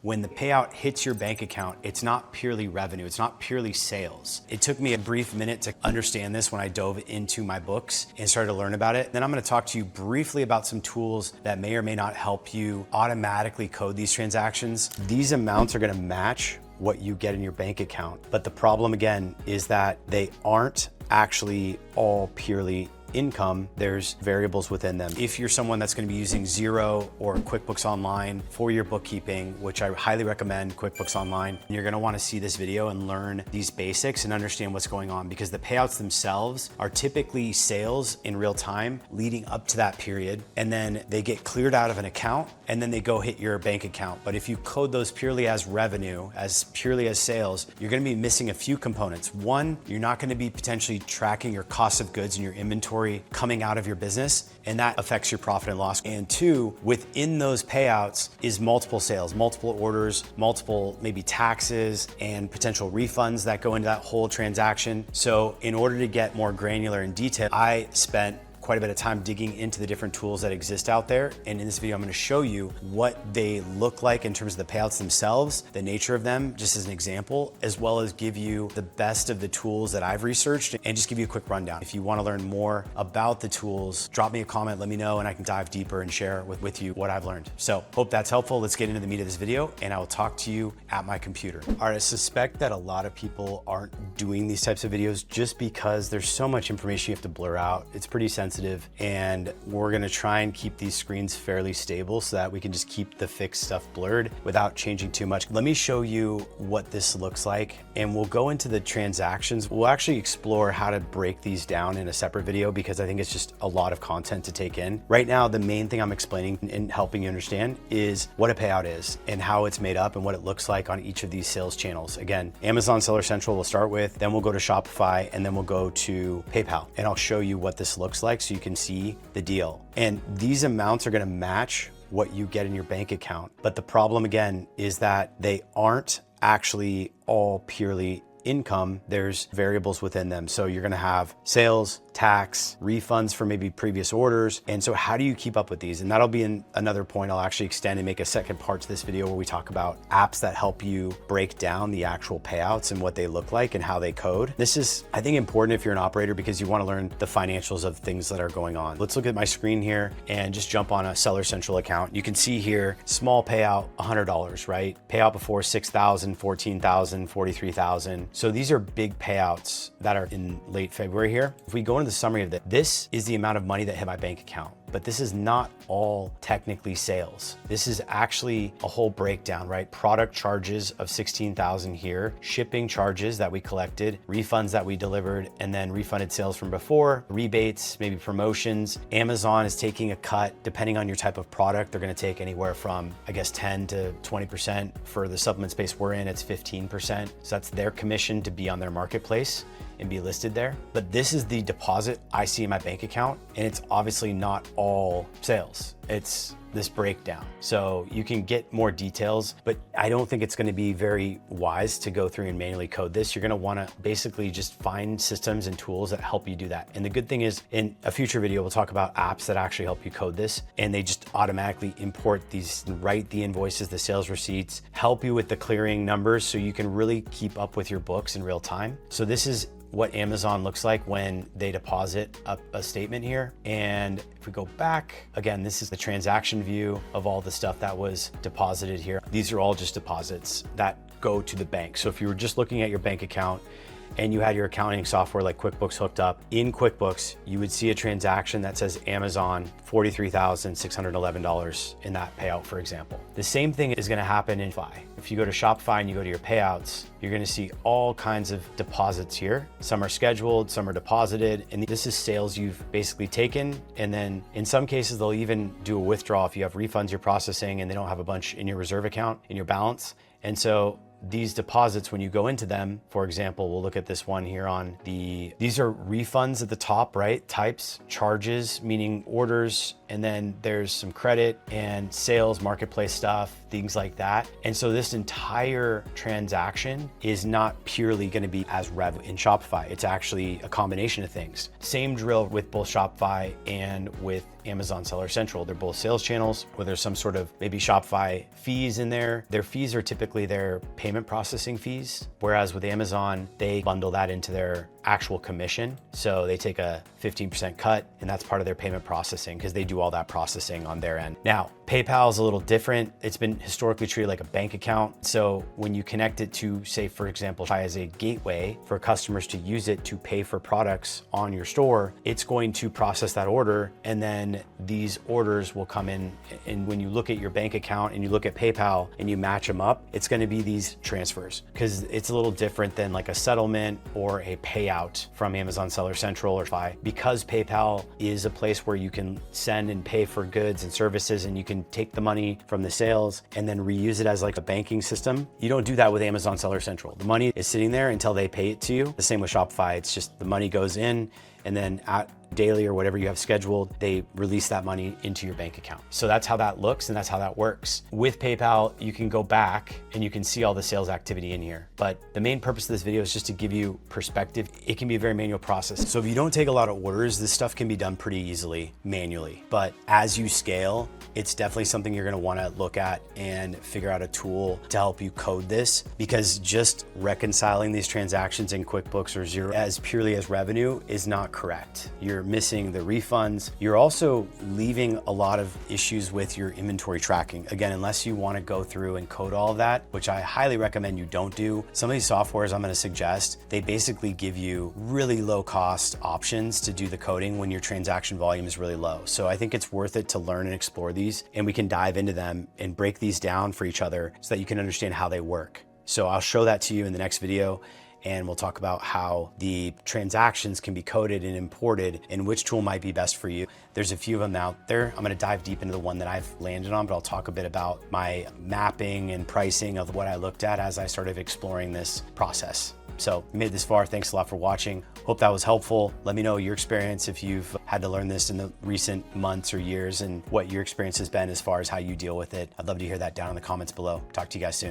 When the payout hits your bank account, it's not purely revenue, it's not purely sales. It took me a brief minute to understand this when I dove into my books and started to learn about it. Then I'm gonna talk to you briefly about some tools that may or may not help you automatically code these transactions. These amounts are gonna match what you get in your bank account. But the problem again is that they aren't actually all purely income. There's variables within them. If you're someone that's going to be using Xero or QuickBooks Online for your bookkeeping, which I highly recommend QuickBooks Online, you're going to want to see this video and learn these basics and understand what's going on, because the payouts themselves are typically sales in real time leading up to that period, and then they get cleared out of an account and then they go hit your bank account. But if you code those purely as revenue, as purely as sales, you're going to be missing a few components. One, you're not going to be potentially tracking your cost of goods and your inventory coming out of your business, and that affects your profit and loss. And two, within those payouts is multiple sales, multiple orders, multiple maybe taxes and potential refunds that go into that whole transaction. So in order to get more granular and detailed, I spent quite a bit of time digging into the different tools that exist out there. And in this video, I'm gonna show you what they look like in terms of the payouts themselves, the nature of them, just as an example, as well as give you the best of the tools that I've researched and just give you a quick rundown. If you wanna learn more about the tools, drop me a comment, let me know, and I can dive deeper and share with you what I've learned. So hope that's helpful. Let's get into the meat of this video, and I will talk to you at my computer. All right, I suspect that a lot of people aren't doing these types of videos just because there's so much information you have to blur out. It's pretty sensitive, and we're gonna try and keep these screens fairly stable so that we can just keep the fixed stuff blurred without changing too much. Let me show you what this looks like, and we'll go into the transactions. We'll actually explore how to break these down in a separate video because I think it's just a lot of content to take in. Right now, the main thing I'm explaining and helping you understand is what a payout is and how it's made up and what it looks like on each of these sales channels. Again, Amazon Seller Central we'll start with, then we'll go to Shopify, and then we'll go to PayPal, and I'll show you what this looks like so you can see the deal. And these amounts are going to match what you get in your bank account. But the problem again is that they aren't actually all purely income. There's variables within them. So you're going to have sales, tax, refunds for maybe previous orders. And so how do you keep up with these? And that'll be in another point. I'll actually extend and make a second part to this video where we talk about apps that help you break down the actual payouts and what they look like and how they code. This is, I think, important if you're an operator because you want to learn the financials of things that are going on. Let's look at my screen here and just jump on a Seller Central account. You can see here, small payout, $100, right? Payout before $6,000, $14,000, $43,000. So these are big payouts that are in late February here. If we go into the summary of this is the amount of money that hit my bank account. But this is not all technically sales. This is actually a whole breakdown, right? Product charges of $16,000 here, shipping charges that we collected, refunds that we delivered, and then refunded sales from before, rebates, maybe promotions. Amazon is taking a cut depending on your type of product. They're gonna take anywhere from, I guess, 10 to 20%. For the supplement space we're in, it's 15%. So that's their commission to be on their marketplace and be listed there. But this is the deposit I see in my bank account, and it's obviously not all sales. It's this breakdown. So you can get more details, but I don't think it's gonna be very wise to go through and manually code this. You're gonna wanna basically just find systems and tools that help you do that. And the good thing is, in a future video, we'll talk about apps that actually help you code this, and they just automatically import these, write the invoices, the sales receipts, help you with the clearing numbers so you can really keep up with your books in real time. So this is what Amazon looks like when they deposit a statement here. And if we go back, again, this is the transaction view of all the stuff that was deposited here. These are all just deposits that go to the bank. So if you were just looking at your bank account and you had your accounting software like QuickBooks hooked up, in QuickBooks, you would see a transaction that says Amazon, $43,611 in that payout, for example. The same thing is gonna happen in Shopify. If you go to Shopify and you go to your payouts, you're gonna see all kinds of deposits here. Some are scheduled, some are deposited, and this is sales you've basically taken. And then in some cases, they'll even do a withdrawal if you have refunds you're processing and they don't have a bunch in your reserve account, in your balance. And so these deposits, when you go into them, for example, we'll look at this one here these are refunds at the top, right? Types, charges, meaning orders and then there's some credit and sales, marketplace stuff, things like that. And so this entire transaction is not purely going to be as revenue in Shopify. It's actually a combination of things. Same drill with both Shopify and with Amazon Seller Central. They're both sales channels where there's some sort of maybe Shopify fees in there. Their fees are typically their payment processing fees, whereas with Amazon, they bundle that into their actual commission. So they take a 15% cut, and that's part of their payment processing because they do all that processing on their end. Now, PayPal is a little different. It's been historically treated like a bank account. So when you connect it to, say, for example, as a gateway for customers to use it to pay for products on your store, it's going to process that order, and then these orders will come in. And when you look at your bank account and you look at PayPal and you match them up, it's going to be these transfers because it's a little different than like a settlement or a payout from Amazon Seller Central or Shopify. Because PayPal is a place where you can send and pay for goods and services, and you can take the money from the sales and then reuse it as like a banking system. You don't do that with Amazon Seller Central. The money is sitting there until they pay it to you. The same with Shopify. It's just the money goes in, and then at daily or whatever you have scheduled, they release that money into your bank account. So that's how that looks and that's how that works. With PayPal, you can go back and you can see all the sales activity in here. But the main purpose of this video is just to give you perspective. It can be a very manual process. So if you don't take a lot of orders, this stuff can be done pretty easily manually. But as you scale, it's definitely something you're gonna wanna look at and figure out a tool to help you code this, because just reconciling these transactions in QuickBooks or Xero as purely as revenue is not correct. You're missing the refunds. You're also leaving a lot of issues with your inventory tracking. Again, unless you wanna go through and code all of that, which I highly recommend you don't do. Some of these softwares I'm gonna suggest, they basically give you really low cost options to do the coding when your transaction volume is really low. So I think it's worth it to learn and explore these, and we can dive into them and break these down for each other so that you can understand how they work. So I'll show that to you in the next video, and we'll talk about how the transactions can be coded and imported and which tool might be best for you. There's a few of them out there. I'm gonna dive deep into the one that I've landed on, but I'll talk a bit about my mapping and pricing of what I looked at as I started exploring this process. So you made it this far, thanks a lot for watching. Hope that was helpful. Let me know your experience if you've had to learn this in the recent months or years and what your experience has been as far as how you deal with it. I'd love to hear that down in the comments below. Talk to you guys soon.